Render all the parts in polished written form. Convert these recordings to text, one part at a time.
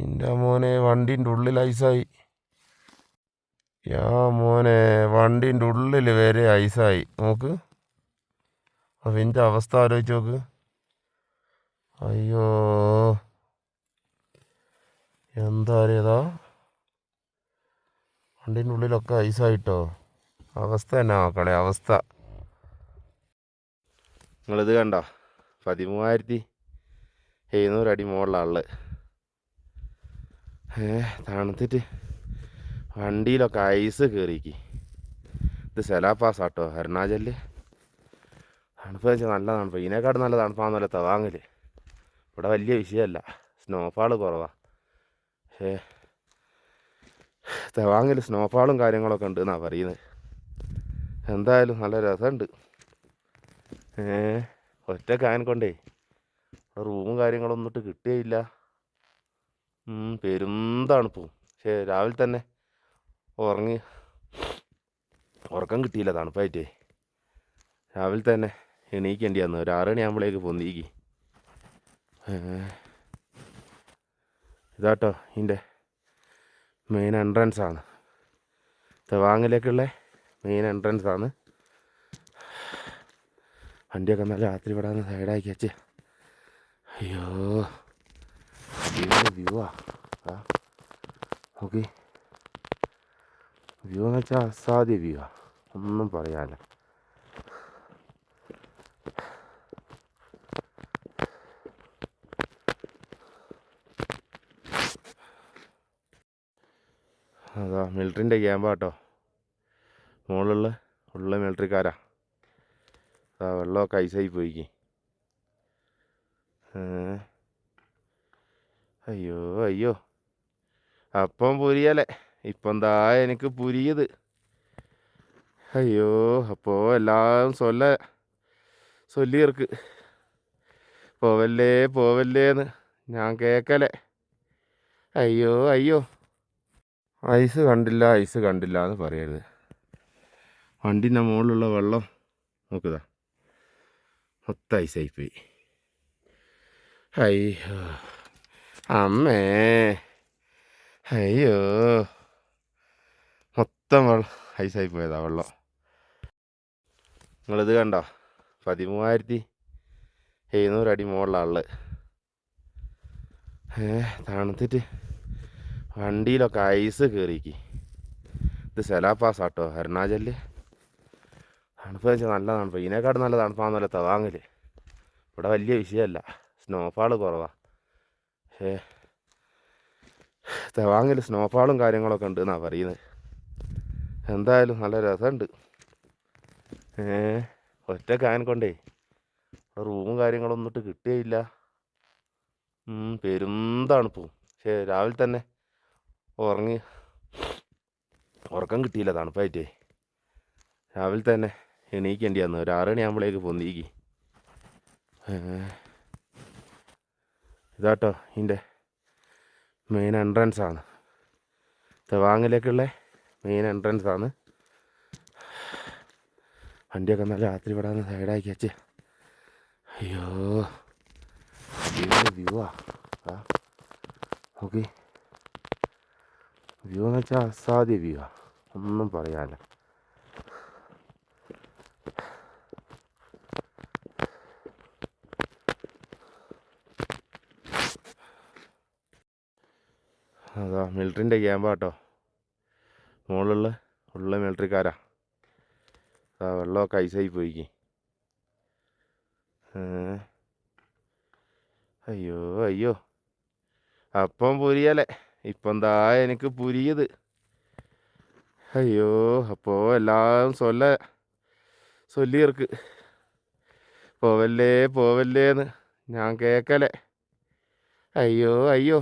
എൻ്റെ മോനെ വണ്ടീൻ്റെ ഉള്ളിൽ ഐസായി. മോനെ വണ്ടീൻ്റെ ഉള്ളിൽ വരെ ഐസായി. നോക്ക്, അപ്പം എൻ്റെ അവസ്ഥ ആലോചിച്ച് നോക്ക്. അയ്യോ, എന്താ അറിയതാ, വണ്ടീൻ്റെ ഉള്ളിലൊക്കെ ഐസായിട്ടോ. അവസ്ഥ തന്നെ നോക്കണേ, അവസ്ഥ. നിങ്ങളിത് കണ്ടോ, 13,700 അടി മുകളിലുള്ള തണുത്തിട്ട് വണ്ടിയിലൊക്കെ ഐസ് കയറിക്ക്. ഇത് സെലാപ്പാസാട്ടോ, അരുണാചലിൽ. തണുപ്പ് വെച്ചാൽ നല്ല തണുപ്പ്. ഇതിനേക്കാട് നല്ല തണുപ്പാണെന്നല്ല തവാങ്ങിൽ. ഇവിടെ വലിയ വിഷയമല്ല, സ്നോഫാൾ കുറവാണ്. പക്ഷേ തവാങ്ങിൽ സ്നോഫാളും കാര്യങ്ങളൊക്കെ ഉണ്ട് എന്നാണ് പറയുന്നത്. എന്തായാലും നല്ല രസമുണ്ട്. ഒറ്റക്കായൻ കൊണ്ടേ റൂമും കാര്യങ്ങളൊന്നും ഇട്ട് കിട്ടുകയില്ല. പെരും തണുപ്പും. പക്ഷേ രാവിലെ തന്നെ ഉറക്കം കിട്ടിയില്ല തണുപ്പായിട്ടേ. രാവിലെ തന്നെ എണീക്കേണ്ടി വന്നു. ഒരു 6 മണിയാകുമ്പോഴേക്ക് പൊന്തിക്ക്. ഇതാട്ടോ ഇതിൻ്റെ മെയിൻ എൻട്രൻസ് ആണ്. തവാങ്ങിലേക്കുള്ള മെയിൻ എൻട്രൻസ് ആണ്. വണ്ടിയൊക്കെ നല്ല രാത്രി വിടാന്ന് സൈഡാക്കി വെച്ച്. അയ്യോ, വ്യൂവാ. നോക്കി, വ്യൂ എന്ന് വെച്ചാൽ അസാധ്യ വ്യൂവാ, ഒന്നും പറയാല്ല. അതാ മിലിറ്ററിൻ്റെ ക്യാമ്പാട്ടോ, മുകളിലുള്ള ഉള്ള മിലിറ്ററിക്കാരാ. വെള്ളമൊക്കെ ഐസായി പോയിക്ക്. അയ്യോ അയ്യോ, അപ്പം പുരിയല്ലേ, ഇപ്പം എന്താ എനിക്ക് പുരിയത്. അയ്യോ, അപ്പോൾ എല്ലാവരും ചൊല്ലിയിർക്ക് പോവല്ലേന്ന് ഞാൻ കേക്കലേ. അയ്യോ അയ്യോ, ഐസ് കണ്ടില്ല എന്ന് പറയരുത്. വണ്ടീൻ്റെ മുകളിലുള്ള വെള്ളം നോക്കുക, മൊത്തം ഐസായിപ്പോയി. അയ്യോ അമ്മേ, അയ്യോ, മൊത്തം ഐസായി പോയതാ വെള്ളം. നിങ്ങളിത് കണ്ടോ, 13,700 അടി മുകളിലുള്ള തണുത്തിട്ട് വണ്ടിയിലൊക്കെ ഐസ് കയറിക്ക്. ഇത് സെലാപ്പാസാട്ടോ, അരുണാചലിൽ. തണുപ്പ് വെച്ചാൽ നല്ല തണുപ്പ്. ഇതിനേക്കാട് നല്ല തണുപ്പാണെന്നല്ല തവാങ്ങിൽ. ഇവിടെ വലിയ വിഷയമല്ല, സ്നോഫാൾ കുറവാണ്. പക്ഷേ തവാങ്ങിൽ സ്നോഫാളും കാര്യങ്ങളൊക്കെ ഉണ്ട് എന്നാണ് പറയുന്നത്. എന്തായാലും നല്ല രസമുണ്ട്. ഒറ്റക്കായൻ കൊണ്ടേ റൂമും കാര്യങ്ങളൊന്നും ഇട്ട് കിട്ടുകയില്ല. പെരും തണുപ്പും. പക്ഷേ രാവിലെ തന്നെ ഉറക്കം കിട്ടിയില്ല തണുപ്പായിട്ടേ. രാവിലെ തന്നെ എണീക്കേണ്ടി വന്നു. ഒരു 6 മണിയാകുമ്പോഴേക്ക് പൊന്തിക്ക്. ഇതാട്ടോ ഇതിൻ്റെ മെയിൻ എൻട്രൻസ് ആണ്. തവാങ്ങിലേക്കുള്ള മെയിൻ എൻട്രൻസ് ആണ്. വണ്ടിയൊക്കെ നല്ല രാത്രി വിടാന്ന് സൈഡാക്കി വെച്ച്. അയ്യോ, വ്യൂവാ. നോക്കി, വ്യൂ എന്ന് വെച്ചാൽ അസാധ്യ വ്യൂവാ, ഒന്നും പറയാല്ല. അതാ മിലിറ്ററിൻ്റെ ക്യാമ്പാട്ടോ, മുകളിലുള്ള മിലിറ്ററിക്കാരാ. വെള്ളമൊക്കെ ഐസായി പോയിക്ക്. അയ്യോ അയ്യോ, അപ്പം പുരിയല്ലേ, ഇപ്പം എന്താ എനിക്ക് പുരിയത്. അയ്യോ, അപ്പോൾ എല്ലാവരും ചൊല്ലിയിർക്ക് പോവല്ലേന്ന് ഞാൻ കേക്കലേ. അയ്യോ അയ്യോ.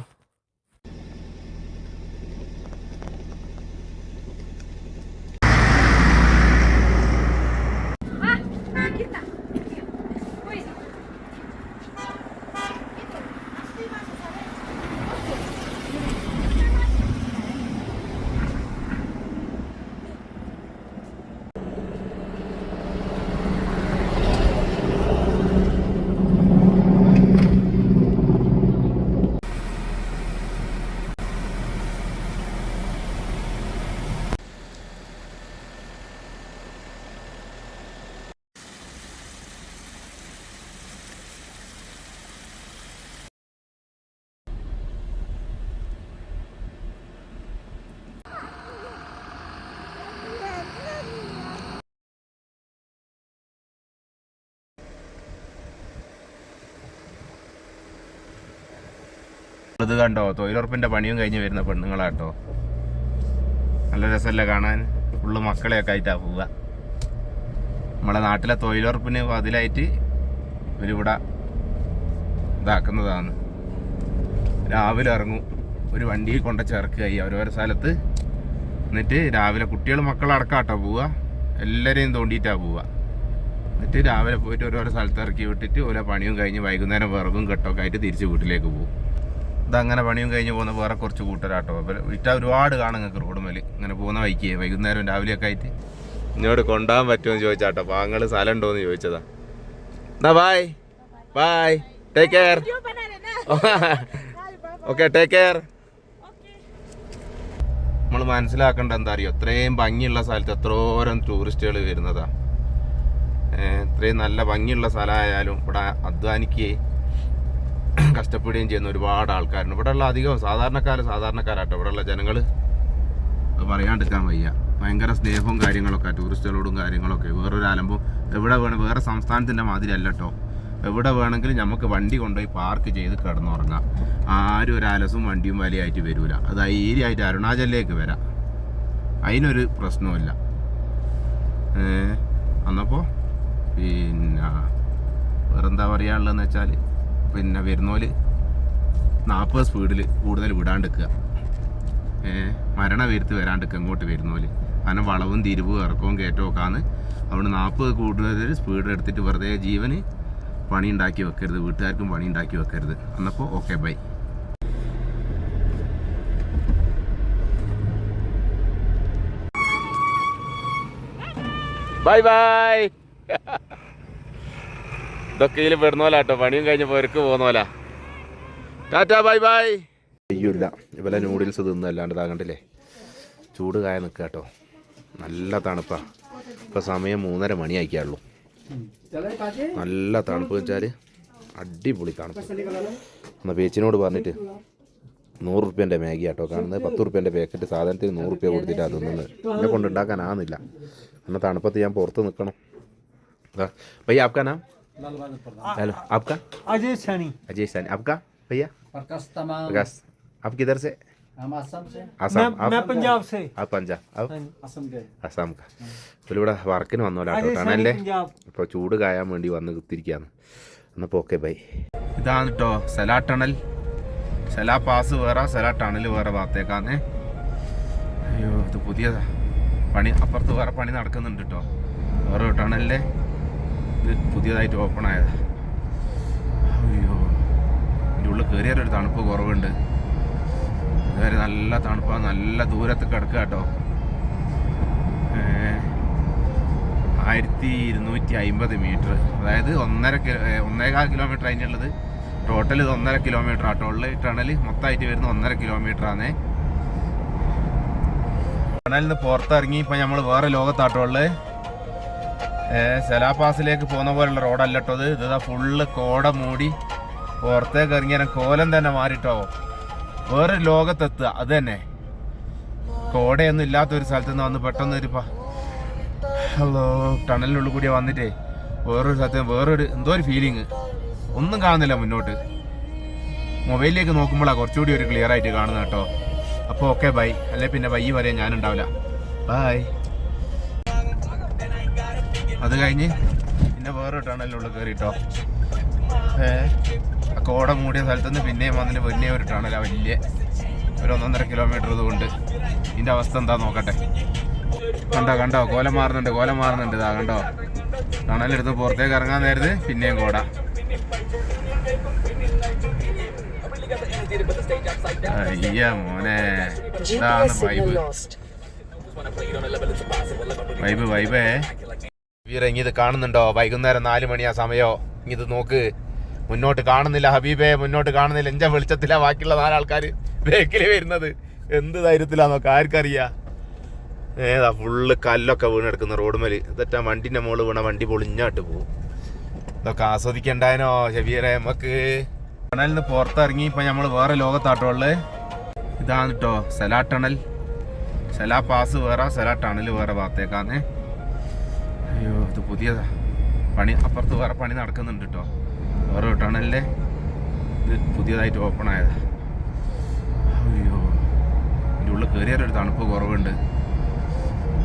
ഇത് കണ്ടോ, തൊഴിലുറപ്പിൻ്റെ പണിയും കഴിഞ്ഞ് വരുന്ന പെണ്ണുങ്ങളാട്ടോ. നല്ല രസമല്ലേ കാണാൻ? ഫുള്ള് മക്കളെയൊക്കെ ആയിട്ടാണ് പോവുക. നമ്മളെ നാട്ടിലെ തൊഴിലുറപ്പിന് അതിലായിട്ട് ഇവരിവിടെ ഇതാക്കുന്നതാണ്. രാവിലെ ഇറങ്ങും, ഒരു വണ്ടിയിൽ കൊണ്ട് ചേർക്കുക ഓരോരോ സ്ഥലത്ത്. എന്നിട്ട് രാവിലെ കുട്ടികൾ മക്കളടക്കാട്ടോ പോവുക, എല്ലാവരെയും തോണ്ടിയിട്ടാണ് പോവുക. എന്നിട്ട് രാവിലെ പോയിട്ട് ഓരോരോ സ്ഥലത്ത് ഇറക്കി വിട്ടിട്ട് ഓരോ പണിയും കഴിഞ്ഞ് വൈകുന്നേരം വിറകും കെട്ടൊക്കെ ആയിട്ട് തിരിച്ച് വീട്ടിലേക്ക് പോകും. ഇതങ്ങനെ പണിയും കഴിഞ്ഞ് പോകുന്ന വേറെ കുറച്ച് കൂട്ടരാട്ടോ. വിറ്റാൽ ഒരുപാട് കാണും നിങ്ങൾക്ക് റോഡ് മേൽ ഇങ്ങനെ പോകുന്ന വൈക്ക് വൈകുന്നേരം രാവിലെയൊക്കെ ആയിട്ട്. ഇങ്ങോട്ട് കൊണ്ടുപോകാൻ പറ്റുമെന്ന് ചോദിച്ചാട്ടോ. പാങ്ങൾ സ്ഥലം ഉണ്ടോ എന്ന് ചോദിച്ചതാ. എന്നാ bye bye, take care. Okay, take care. നമ്മൾ മനസ്സിലാക്കേണ്ട എന്താ അറിയോ, ഇത്രയും ഭംഗിയുള്ള സ്ഥലത്ത് എത്രോരം ടൂറിസ്റ്റുകൾ വരുന്നതാ. ഇത്രയും നല്ല ഭംഗിയുള്ള സ്ഥലമായാലും ഇവിടെ അധ്വാനിക്കുകയും കഷ്ടപ്പെടുകയും ചെയ്യുന്ന ഒരുപാട് ആൾക്കാരുണ്ട്. ഇവിടെയുള്ള അധികം സാധാരണക്കാരാട്ടോ. ഇവിടെയുള്ള ജനങ്ങൾ അത് പറയാണ്ടിരിക്കാൻ വയ്യ. ഭയങ്കര സ്നേഹവും കാര്യങ്ങളൊക്കെ ടൂറിസ്റ്റുകളോടും കാര്യങ്ങളൊക്കെ. വേറൊരു ആലമ്പും എവിടെ വേണം, വേറെ സംസ്ഥാനത്തിൻ്റെ മാതിരി അല്ല കേട്ടോ. എവിടെ വേണമെങ്കിലും നമുക്ക് വണ്ടി കൊണ്ടുപോയി പാർക്ക് ചെയ്ത് കിടന്നുറങ്ങാം. ആരും ഒരു അലസും വണ്ടിയും വലിയായിട്ട് വരില്ല. അത് ധൈര്യമായിട്ട് അരുണാചലിലേക്ക് വരാം, അതിനൊരു പ്രശ്നവുമില്ല. അന്നപ്പോൾ പിന്നെ വേറെന്താ പറയാനുള്ളതെന്ന് വെച്ചാൽ, പിന്നെ വരുന്നോല് 40 സ്പീഡിൽ കൂടുതൽ വിടാണ്ടിരിക്കുക. മരണ വരുത്ത് വരാണ്ടിരിക്കുക ഇങ്ങോട്ട് വരുന്നോല്. കാരണം വളവും തിരിവും ഇറക്കവും കയറ്റവും ഒക്കെ ആണ്. അതുകൊണ്ട് 40 കൂടുതൽ സ്പീഡ് എടുത്തിട്ട് വെറുതെ ജീവന് പണി ഉണ്ടാക്കി വെക്കരുത്, വീട്ടുകാർക്കും പണി ഉണ്ടാക്കി വെക്കരുത്. എന്നപ്പോൾ ഓക്കെ, ബൈ. Bye bye. ഇതൊക്കെ ഇതിൽ പെടുന്നോലാട്ടോ, പണിയും കഴിഞ്ഞ് പൊരക്ക് പോകുന്നോലാ. Tata, bye bye. അയ്യൂല്ല, ഇവലെ നൂഡിൽസ് തിന്നല്ലാണ്ട് ഇതാകണ്ടില്ലേ, ചൂട് കായ നിൽക്കുക കേട്ടോ. നല്ല തണുപ്പാ. ഇപ്പോൾ സമയം 3:30 മണി ആക്കിയുള്ളൂ. നല്ല തണുപ്പ് വെച്ചാൽ അടിപൊളി തണുപ്പ്. എന്നാൽ പേച്ചിനോട് പറഞ്ഞിട്ട് 100 റുപ്യേൻ്റെ മാഗി ആട്ടോ കാണുന്നത്. 10 റുപ്യേൻ്റെ പാക്കറ്റ് സാധനത്തിന് 100 റുപ്യ കൊടുത്തിട്ടാണ് തിന്നുന്നത്. എന്നെ കൊണ്ടുണ്ടാക്കാനാകുന്നില്ല. എന്നാൽ തണുപ്പത്ത് ഞാൻ പുറത്ത് നിൽക്കണം. भैया आपका नाम? हेलो, आपका? अजय सैनी। अजय सैनी। आपका भैया? प्रकाश। आप किधर से? हम आसाम से। आसाम। मैं पंजाब से। आप पंजाब? आप असम के। അസാം. അപ്പോൾ ഇവിടെ വർക്കിന് വന്നോലാട്ടോ. ടണലിലെ ഇപ്പോൾ ചൂട് കായാൻ വേണ്ടി വന്ന് കുത്തിരിക്കുകയാണ്. എന്നപ്പോൾ ഓക്കെ, ബൈ. ഇതാണ് കേട്ടോ സെലാ ടണൽ. സെലാ പാസ് വേറെ, സെലാ ടണൽ വേറെ ഭാഗത്തേക്കാണ്. അയ്യോ, ഇത് പുതിയതാ പണി. അപ്പുറത്ത് വേറെ പണി നടക്കുന്നുണ്ട് കേട്ടോ. വേറെ ടണലിലെ ഇത് പുതിയതായിട്ട് ഓപ്പൺ ആയതാ. അയ്യോ, ഇതിൻ്റെ ഉള്ളിൽ കയറിയൊരു തണുപ്പ് കുറവുണ്ട്. ഇതുവരെ നല്ല തണുപ്പാണ്. നല്ല ദൂരത്ത് കിടക്കുക കേട്ടോ. 1250 മീറ്റർ, അതായത് 1.25 കിലോമീറ്റർ അതിനുള്ളത്. ടോട്ടൽ ഇത് 1.5 കിലോമീറ്റർ ആട്ടോ ഉള്ളത്. ടണൽ മൊത്തമായിട്ട് വരുന്ന 1.5 കിലോമീറ്ററാണ്. ടണലിൽ നിന്ന് പുറത്തിറങ്ങി ഇപ്പം നമ്മൾ വേറെ ലോകത്താട്ടോ ഉള്ളത്. സെലാ പാസിലേക്ക് പോകുന്ന പോലുള്ള റോഡല്ല കേട്ടോ ഇത്. ഇതാ ഫുള്ള് കോട മൂടി പുറത്തേക്ക് ഇറങ്ങിയാൽ കോലം തന്നെ മാറിട്ടോ. വേറെ ലോകത്തെത്തുക. അത് തന്നെ, കോടയൊന്നും ഇല്ലാത്തൊരു സ്ഥലത്ത് നിന്ന് വന്ന് പെട്ടെന്ന് ഹലോ ടണലിനുള്ളിൽ കൂടി വന്നിട്ടേ വേറൊരു സ്ഥലത്ത് വേറൊരു എന്തോ ഒരു ഫീലിങ്. ഒന്നും കാണുന്നില്ല മുന്നോട്ട്. മൊബൈലിലേക്ക് നോക്കുമ്പോഴാണ് കുറച്ചുകൂടി ഒരു ക്ലിയർ ആയിട്ട് കാണുന്നത് കേട്ടോ. അപ്പോൾ ഓക്കെ, ബൈ. അല്ലെ പിന്നെ ബൈ പറയാൻ ഞാനുണ്ടാവില്ല. ബൈ. അത് കഴിഞ്ഞ് പിന്നെ വേറെ ടണലിനുള്ളിൽ കയറിട്ടോ. കോട മൂടിയ സ്ഥലത്തുനിന്ന് പിന്നെയും വന്നിട്ട് വലിയ ഒരു ടണലാണ്. വലിയ ഒരു 1.5 കിലോമീറ്റർ ഇതുകൊണ്ട്. ഇതിൻ്റെ അവസ്ഥ എന്താ നോക്കട്ടെ. കണ്ടോ കോലം മാറുന്നുണ്ട്. ഇതാ കണ്ടോ, ടണലെടുത്ത് പുറത്തേക്ക് ഇറങ്ങാൻ നേരത്ത് പിന്നെയും കോട. അയ്യ മോനെ, ഇതാണ് വൈബേ. ഇറങ്ങിയത് കാണുന്നുണ്ടോ? വൈകുന്നേരം 4 മണിയാ സമയോ. ഇത് നോക്ക്, മുന്നോട്ട് കാണുന്നില്ല ഹബീബേ, മുന്നോട്ട് കാണുന്നില്ല. എന്റെ വെളിച്ചത്തിലാ ബാക്കിയുള്ള 4 ആൾക്കാർ ബേക്കിൽ വരുന്നത്. എന്ത് ധൈര്യത്തിലാ നോക്കാം, ആർക്കറിയാ. ഏതാ ഫുള്ള് കല്ലൊക്കെ വീണെടുക്കുന്ന റോഡ് മേല്. ഇതൊറ്റ വണ്ടിന്റെ മുകളിൽ വീണ വണ്ടി പൊളിഞ്ഞാട്ട് പോകും. ഇതൊക്കെ ആസ്വദിക്കണ്ടായനോ ഷബീറെ നമുക്ക്. ടണലിൽ നിന്ന് പുറത്തിറങ്ങി ഇപ്പം നമ്മൾ വേറെ ലോകത്താട്ടോ ഉള്ളത്. ഇതാണ് കേട്ടോ സെലാ ടണൽ. സെലാ പാസ് വേറെ, സെലാ ടണൽ വേറെ ഭാഗത്തേക്കാണ്. അയ്യോ, ഇത് പുതിയതാ പണി. അപ്പുറത്ത് വേറെ പണി നടക്കുന്നുണ്ട് കേട്ടോ. വേറെ ടണലിലെ ഇത് പുതിയതായിട്ട് ഓപ്പൺ ആയതാ. കയറിയൊരു തണുപ്പ് കുറവുണ്ട്.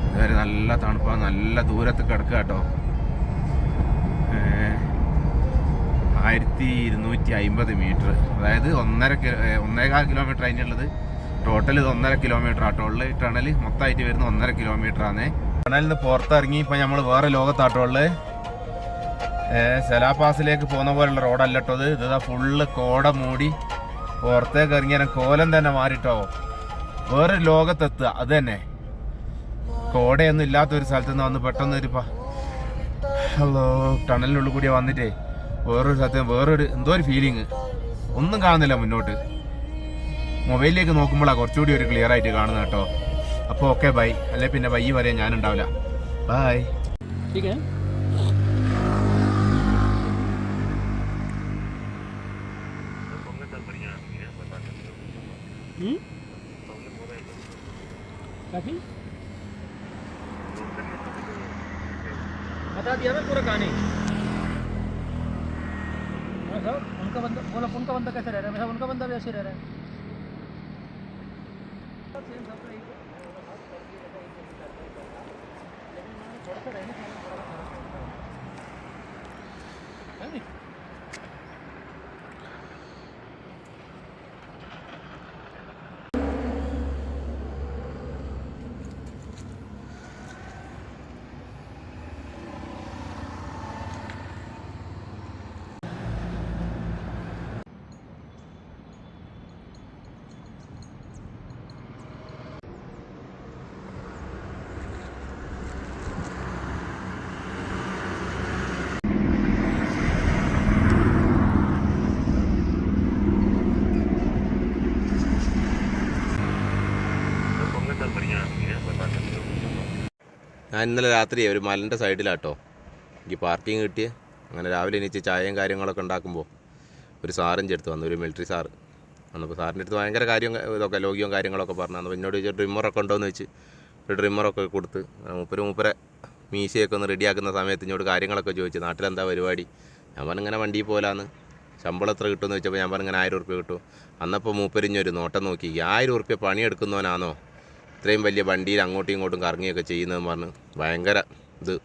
ഇതുവരെ നല്ല തണുപ്പാണ്, നല്ല ദൂരത്ത് കിടക്കുക കേട്ടോ. 1250 മീറ്റർ, അതായത് 1.25 കിലോമീറ്റർ അതിനുള്ളത്. ടോട്ടൽ ഇത് 1.5 കിലോമീറ്റർ ആട്ടോ ഉള്ളത്. ടണൽ മൊത്തമായിട്ട് വരുന്ന 1.5 കിലോമീറ്റർ ആണ്. ടണലിൽ നിന്ന് പുറത്തിറങ്ങി ഇപ്പം നമ്മൾ വേറെ ലോകത്താട്ടോ ഉള്ളത്. സെലാപാസിലേക്ക് പോകുന്ന പോലുള്ള റോഡല്ല കേട്ടോ ഇത്. ഇതാ ഫുള്ള് കോട മൂടി പുറത്തേക്ക് ഇറങ്ങിയാൽ കോലം തന്നെ മാറിട്ടോ. വേറൊരു ലോകത്തെത്തുക, അത് തന്നെ. കോടയൊന്നും ഇല്ലാത്തൊരു സ്ഥലത്ത് നിന്ന് വന്ന് പെട്ടെന്ന് ഒരു ടണലിനുള്ളിൽ കൂടി വന്നിട്ടേ വേറൊരു സ്ഥലത്ത് എന്തോ ഒരു ഫീലിങ്. ഒന്നും കാണുന്നില്ല മുന്നോട്ട്. മൊബൈലിലേക്ക് നോക്കുമ്പോഴാണ് കുറച്ചുകൂടി ഒരു ക്ലിയർ ആയിട്ട് കാണുന്നത് കേട്ടോ. അപ്പോൾ ഓക്കെ ബൈ, അല്ലെ പിന്നെ ബൈ പറയാൻ ഞാനുണ്ടാവില്ല. ബൈ. बता दिया मैं पूरा कहानी। उनका बंदा बोला, उनका बंदा कैसे रह रहा है, उनका बंदा भी ऐसे रह रहा है। ഞാൻ ഇന്നലെ രാത്രി ഒരു മലൻ്റെ സൈഡിലാട്ടോ എനിക്ക് പാർക്കിംഗ് കിട്ടിയേ. അങ്ങനെ രാവിലെ എണീച്ച് ചായയും കാര്യങ്ങളൊക്കെ ഉണ്ടാക്കുമ്പോൾ ഒരു സാറിൻ്റെ അടുത്ത് വന്നു, ഒരു മിലിറ്ററി സാറ് വന്നപ്പോൾ സാറിൻ്റെ അടുത്ത് ഭയങ്കര കാര്യം ഇതൊക്കെ ലോഗ്യവും കാര്യങ്ങളൊക്കെ പറഞ്ഞു. അപ്പോൾ എന്നോട് ചോദിച്ചാൽ ഡ്രിമ്മറൊക്കെ ഉണ്ടോയെന്ന് വെച്ച് ഒരു ഡ്രിമ്മറൊക്കെ കൊടുത്ത് മൂപ്പരെ മീശയൊക്കെ ഒന്ന് റെഡിയാക്കുന്ന സമയത്ത് ഇങ്ങോട്ട് കാര്യങ്ങളൊക്കെ ചോദിച്ചു, നാട്ടിലെന്താ പരിപാടി. ഞാൻ പറഞ്ഞിങ്ങനെ വണ്ടിയിൽ പോലാന്ന്. ശമ്പളം എത്ര കിട്ടുമെന്ന് വെച്ചപ്പോൾ ഞാൻ പറഞ്ഞിങ്ങനെ 1000 ഉറുപ്പ്യ കിട്ടും. അന്നപ്പോൾ മൂപ്പരിഞ്ഞൊരു നോട്ടം നോക്കി, 1000 ഉറുപ്പ്യ പണിയെടുക്കുന്നവനാണോ ഇത്രയും വലിയ വണ്ടിയിൽ അങ്ങോട്ടും ഇങ്ങോട്ടും കറങ്ങിയൊക്കെ ചെയ്യുന്നതെന്ന് പറഞ്ഞ്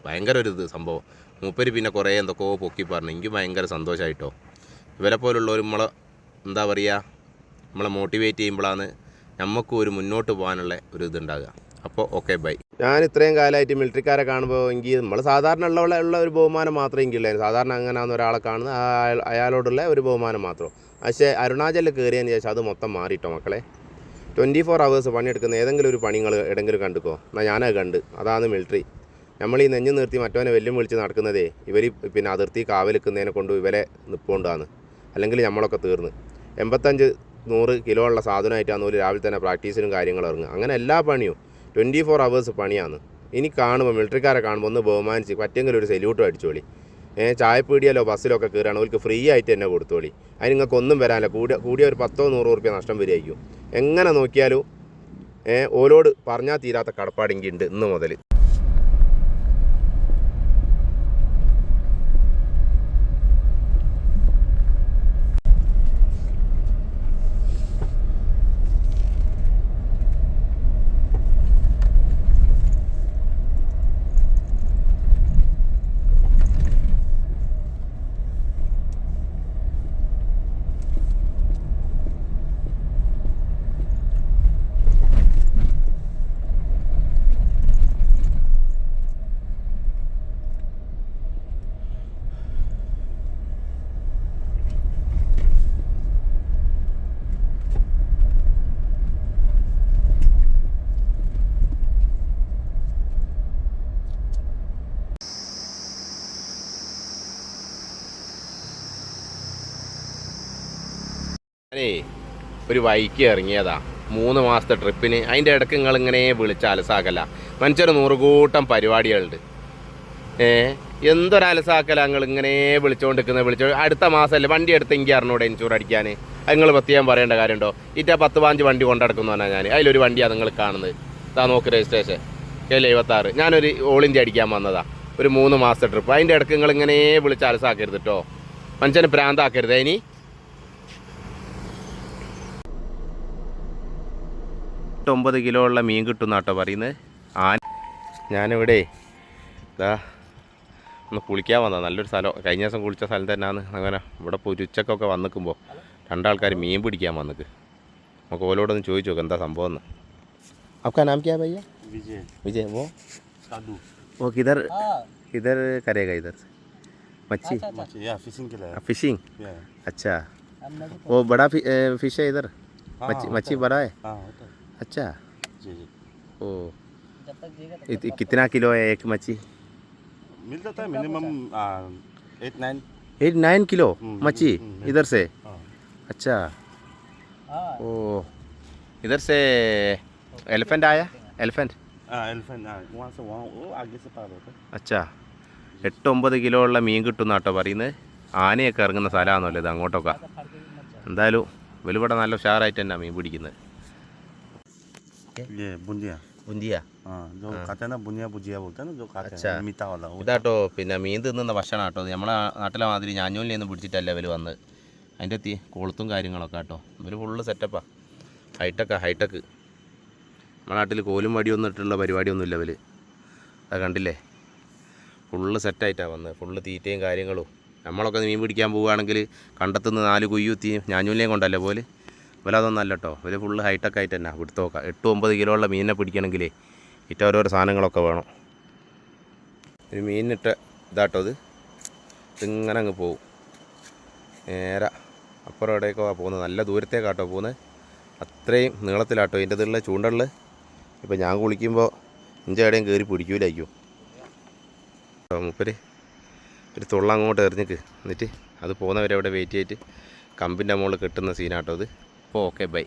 ഭയങ്കര ഒരു സംഭവം. മൂപ്പര് പിന്നെ കുറേ എന്തൊക്കെയോ പൊക്കി പറഞ്ഞു. എനിക്ക് ഭയങ്കര സന്തോഷമായിട്ടോ. ഇവരെ പോലുള്ളവർ എന്താ പറയുക, നമ്മളെ മോട്ടിവേറ്റ് ചെയ്യുമ്പോഴാണ് നമുക്കും ഒരു മുന്നോട്ട് പോകാനുള്ള ഒരു ഇതുണ്ടാകുക. അപ്പോൾ ഓക്കെ ബൈ. ഞാൻ ഇത്രയും കാലമായിട്ട് മിലിറ്ററിക്കാരെ കാണുമ്പോൾ എനിക്ക് നമ്മൾ സാധാരണ ഉള്ള ഒരു ബഹുമാനം മാത്രമേ എനിക്കുള്ളായിരുന്നു. സാധാരണ അങ്ങനെയാണെന്ന് ഒരാളെ കാണുന്നത് അയാളോടുള്ള ഒരു ബഹുമാനം മാത്രം. പക്ഷേ അരുണാചലിൽ കയറിയതിന് ശേഷം അത് മൊത്തം മാറിയിട്ടോ മക്കളെ. 24 hours പണിയെടുക്കുന്ന ഏതെങ്കിലും ഒരു പണി നിങ്ങൾ എവിടെയെങ്കിലും കണ്ടുക്കോ. എന്നാൽ ഞാനത് കണ്ട്. അതാണ് മിലിറ്ററി. നമ്മൾ ഈ നെഞ്ഞു നിർത്തി മറ്റവനെ വെല്ലും വിളിച്ച് നടക്കുന്നതേ ഇവർ പിന്നെ അതിർത്തി കാവലിക്കുന്നതിനെ കൊണ്ട് ഇവരെ നിൽപ്പുകൊണ്ടാണ്. അല്ലെങ്കിൽ നമ്മളൊക്കെ തീർന്ന് 85-100 കിലോ ഉള്ള സാധനമായിട്ടാണ് ഒരു രാവിലെ തന്നെ പ്രാക്ടീസിനും കാര്യങ്ങളും ഇറങ്ങുക. അങ്ങനെ എല്ലാ പണിയും 24 hours പണിയാണ്. ഇനി കാണുമ്പോൾ മിലിറ്ററിക്കാരെ കാണുമ്പോൾ ഒന്ന് ബഹുമാനിച്ച് പറ്റെങ്കിലും ഒരു സെല്യൂട്ടും അടിച്ചോളി. ചായപ്പീടിയല്ലോ ബസ്സിലൊക്കെ കയറുകയാണ്, അവർക്ക് ഫ്രീ ആയിട്ട് തന്നെ കൊടുത്തോളി. അതിന് നിങ്ങൾക്ക് ഒന്നും വരാനില്ല. കൂടിയ ഒരു 10-100 ഉറുപ്പ്യ നഷ്ടം വരികയായിരിക്കും. എങ്ങനെ നോക്കിയാലും ഓലോട് പറഞ്ഞാൽ തീരാത്ത കടപ്പാടെങ്കിൽ ഉണ്ട് ഇന്ന് മുതൽ. ഞാനേ ഒരു വൈക്ക് ഇറങ്ങിയതാ 3 മാസത്തെ ട്രിപ്പിന്. അതിൻ്റെ ഇടയ്ക്ക് നിങ്ങളിങ്ങനെ വിളിച്ച അലസാക്കല്ല. മനുഷ്യർ 100 കൂട്ടം പരിപാടികളുണ്ട്. എന്തൊരലസാക്കല നിങ്ങളിങ്ങനെ വിളിച്ചുകൊണ്ടിരിക്കുന്നത്. അടുത്ത മാസമല്ലേ വണ്ടി എടുത്തെങ്കിൽ അറിഞ്ഞൂടെ ഇൻഷൂർ അടിക്കാൻ. അത് നിങ്ങൾ പ്രത്യേകം പറയേണ്ട കാര്യമുണ്ടോ? 10-15 വണ്ടി കൊണ്ടെടുക്കുന്നു പറഞ്ഞാൽ ഞാൻ അതിലൊരു വണ്ടിയാണ് നിങ്ങൾ കാണുന്നത്. ഇതാ നോക്ക് രജിസ്ട്രേഷൻ KL76. ഞാനൊരു ഓൾ ഇന്ത്യ അടിക്കാൻ വന്നതാ, ഒരു 3 മാസത്തെ ട്രിപ്പ്. അതിൻ്റെ ഇടയ്ക്ക് നിങ്ങളിങ്ങനെ വിളിച്ച് അലസാക്കരുത് കേട്ടോ. മനുഷ്യന് ഭ്രാന്താക്കരുത്. ഇനി 8-9 കിലോ ഉള്ള മീൻ കിട്ടുന്ന കേട്ടോ പറയുന്നത്. ഞാനിവിടെ ഇതാ ഒന്ന് കുളിക്കാൻ വന്നതാണ്. നല്ലൊരു സ്ഥലം, കഴിഞ്ഞ ദിവസം കുളിച്ച സ്ഥലം തന്നെയാണ്. അങ്ങനെ ഇവിടെ ഉച്ചക്കൊക്കെ വന്ന് നിൽക്കുമ്പോൾ രണ്ടാൾക്കാർ മീൻ പിടിക്കാൻ വന്നിക്ക്. നമുക്ക് ഓലോടൊന്ന് ചോദിച്ചു നോക്കാം എന്താ സംഭവം എന്ന്. आपका नाम क्या है भैया? विजय। विजय साधु। वो किधर हाँ किधर करेगा इधर से मच्छी? मच्छी या फिशिंग के लिए। फिशिंग? या। अच्छा, हम लोग वो बड़ा फिश है इधर? हाँ, मच्छी होता मच्छी है। बड़ा है? हाँ होता है। अच्छा, जी जी। ओ जब तक देगा तब तक कितना किलो है एक मच्छी? मिल जाता है मिनिमम 8-9। 8-9 किलो मच्छी इधर से? हाँ। अच्छा, हाँ ओ इधर से एलिफेंट आया? एलिफेंट? एलिफेंट वहाँ से वहाँ वो आगे से पार होता है। അച്ഛാ 8-9 കിലോ ഉള്ള മീൻ കിട്ടുന്ന കേട്ടോ പറയുന്നത്. ആനയൊക്കെ ഇറങ്ങുന്ന സ്ഥലമാണല്ലോ ഇത് അങ്ങോട്ടൊക്കെ. എന്തായാലും വെലുവിടെ നല്ല ഉഷാറായിട്ട് തന്നെ മീൻ പിടിക്കുന്നത്. ये बुंदिया। ബുന്തിയ हाँ जो खाते हैं ना बुनिया भुजिया बोलते हैं ना जो खाते अच्छा। हैं मीठा वाला वो। ഇതാട്ടോ പിന്നെ മീൻ തിന്നുന്ന ഭക്ഷണം കേട്ടോ. നമ്മളെ നാട്ടിലെ മാതിരി ഞാഞ്ഞൂലിൽ നിന്ന് പിടിച്ചിട്ടല്ല ഇവർ വന്ന്. അതിൻ്റെ കൊളുത്തും കാര്യങ്ങളൊക്കെ കേട്ടോ. ഇവർ ഫുള്ള് സെറ്റപ്പാണ്, ഹൈടെക്ക്. നമ്മുടെ നാട്ടിൽ കോലും വടിയൊന്നും ഇട്ടുള്ള പരിപാടിയൊന്നുമില്ല ഇവർ. അത് കണ്ടില്ലേ, ഫുള്ള് സെറ്റായിട്ടാണ് വന്നത്. ഫുള്ള് തീറ്റയും കാര്യങ്ങളും. നമ്മളൊക്കെ മീൻ പിടിക്കാൻ പോവുകയാണെങ്കിൽ കണ്ടത്തുനിന്ന് 4 കുയ്യുത്തിയും ഞാഞ്ഞൂലിനെയും കൊണ്ടല്ലേ പോലെ. ഇവരതൊന്നല്ല കേട്ടോ. ഇവർ ഫുള്ള് ഹൈടെക്ക് ആയിട്ട് തന്നെ പിടുത്ത് നോക്കാം. 8-9 കിലോ ഉള്ള മീനിനെ പിടിക്കണമെങ്കിൽ ഇറ്റ ഓരോരോ സാധനങ്ങളൊക്കെ വേണം. ഒരു മീനിട്ട ഇതാട്ടോ ഇതിങ്ങനെ അങ്ങ് പോവും. നേരെ അപ്പുറം എവിടെയൊക്കെ പോകുന്നത്, നല്ല ദൂരത്തേക്കാട്ടോ പോകുന്നത്. അത്രയും നീളത്തിലാട്ടോ ഇതിൻ്റെ ഇതിലുള്ള ചൂണ്ടുള്ള. ഇപ്പം ഞാൻ കുളിക്കുമ്പോൾ ഇഞ്ച എവിടെയും കയറി പിടിക്കൂലായിരിക്കും. മൂപ്പര് ഒരു തുള്ള അങ്ങോട്ട് എറിഞ്ഞിക്ക്, എന്നിട്ട് അത് പോകുന്നവരവിടെ വെയിറ്റ് ചെയ്തിട്ട് കമ്പിൻ്റെ മുകളിൽ കെട്ടുന്ന സീനാട്ടോ ഇത്. അപ്പോൾ ഓക്കെ ബൈ.